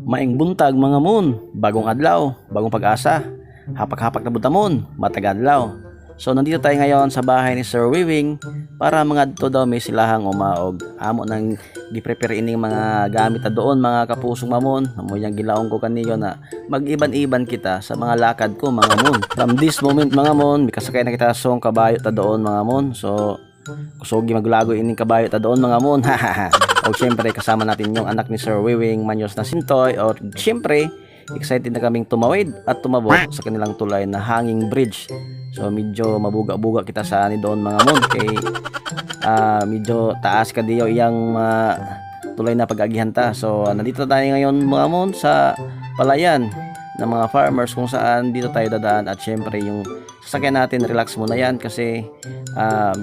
Maing buntag mga mon, bagong adlaw, bagong pag-asa. Hapak-hapak na butamon, matag adlaw. So nandito tayo ngayon sa bahay ni Sir Wiwing para mga adto daw may silahang umaog. Amo nang gi-prepare ining mga gamit na doon mga kapusong mamon. Amo yang gilaong ko kaniyo na mag-iban-iban kita sa mga lakad ko mga mon. From this moment mga mon, mikasakay na kita song kabayo ta doon mga mon. So kusogi maglago ining kabayo ta doon mga mon. O syempre kasama natin yung anak ni Sir Wiwing Manyos na Sintoy. O syempre excited na kaming tumawid at tumabot sa kanilang tulay na hanging bridge. So medyo mabuga-buga kita sa ani doon mga mon kay medyo taas ka diyo iyang tulay na pag-agihan ta. So nandito tayo ngayon mga mon sa palayan ng mga farmers kung saan dito tayo dadaan at syempre yung sasakyan natin relax muna yan kasi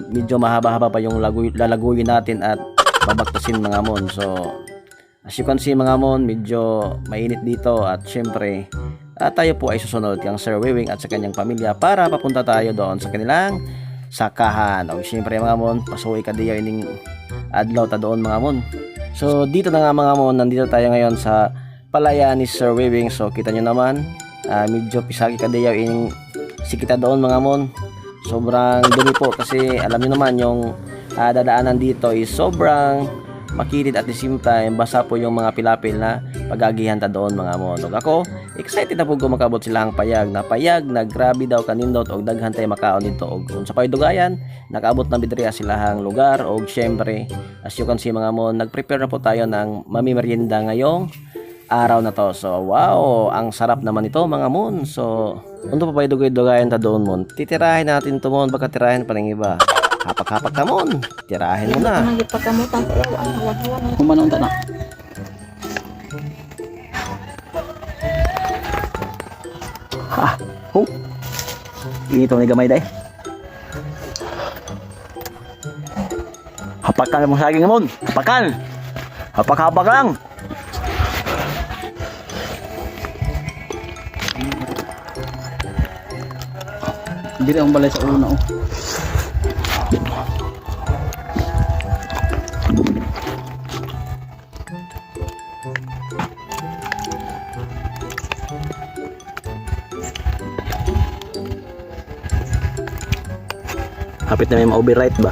medyo mahaba-haba pa yung lalaguyin natin at babaktasin mga mon. So as you can see mga mon, medyo mainit dito at syempre tayo po ay susunod kang Sir Wiwing at sa kanyang pamilya para papunta tayo doon sa kanilang sakahan. O syempre mga mon, pasuwi ka diyo ining adlaw ta doon mga mon. So dito na nga mga mon, nandito tayo ngayon sa palayan ni Sir Wiwing. So kita nyo naman, medyo pisagi ka diyo ining sikita doon mga mon. Sobrang dumi po kasi alam nyo naman yung dadaanan dito is sobrang makitid at the same time basa po yung mga pilapil na pagagihan ta doon mga mon. Og ako excited na po ko makabot silang payag na grabe daw kanindot og daghan tay makaon dito og unsa pay dugayan nakaabot na bidriya silahang lugar. Og syempre as you can see mga mon, nagprepare na po tayo ng mamimerienda ngayong araw na to. So wow, ang sarap naman ito mga mon. So unto pa pay dugay-dugayan ta doon mon, titirahin natin to mon, baka tirahin pa ng iba. Hapak-hapak ka mon, tirahin mo na. Kumanon ta na. Ha, ho. Ito ni gamay day. Hapakan mo saging mon, hapakan. Hapak-hapak lang. Dili ang balay sa una oh. Hapit na may ma-overwrite ba?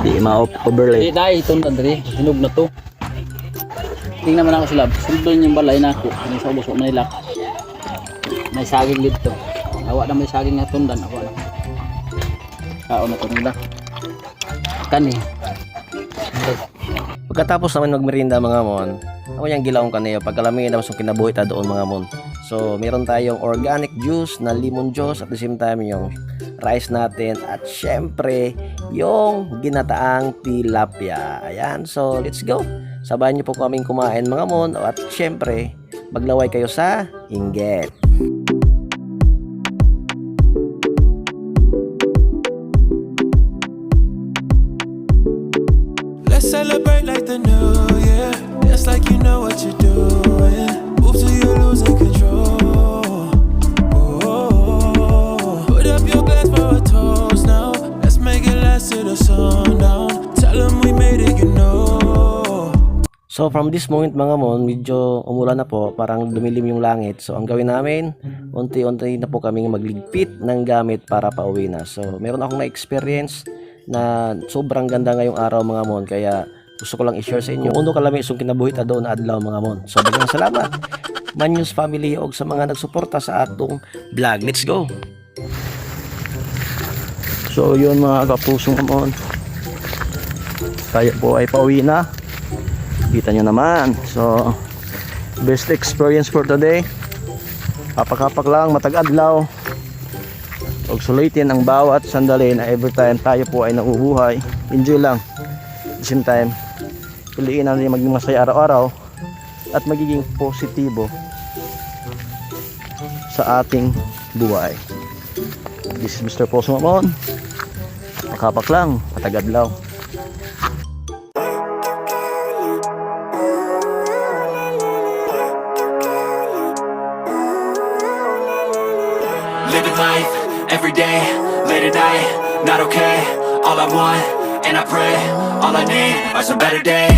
Di ma-overlay. Dai ito na diri, hinog na to. Tingnan man ako sila, sundon yung balay na ako. Ano sa ubos mo nila. May saging dito. Awa na may saging na tundan ako na. Kaon na to nila. Kani. Pagkatapos naman magmerienda mga mon, ako yung gilaong kaniyo pagkalami daw sa kinabuhi ta doon mga mon. So meron tayong organic juice na lemon juice at the same time yung rice natin at syempre yung ginataang tilapia. Ayan, so let's go. Sabayan niyo po kaming kumain mga mon at syempre maglaway kayo sa inggit. Let's celebrate like the new year. Dance like you know what you're doing. Move till you're losing control. Oh, put up your glass for a toast now. Let's make it last to the sundown. Tell them we made it, you know. So from this moment mga mon, medyo umulan na po, parang dumilim yung langit. So ang gawin namin, unti-unti na po kaming magligpit ng gamit para pauwi na. So meron akong na-experience na sobrang ganda ngayong araw mga mon, kaya gusto ko lang i-share sa inyo. Uno kalami isong kinabuhi ta doon na adlaw mga mon. So daghang salamat Manyos family og sa mga nagsuporta sa atong vlog. Let's go. So yun mga kapusong mon, tayo po ay pauwi na. Kita nyo naman. So best experience for today. Hapak-hapak lang, matag-adlaw og sulitin ang bawat sandali na every time tayo po ay nauubuhay. Enjoy lang. At the same time, piliin natin maging masaya araw-araw at magiging positibo sa ating buhay. This is Mr. Poso Mamon. Hapak-hapak lang, matag-adlaw. Living life every day, late at night, not okay. All I want, and I pray, all I need are some better days.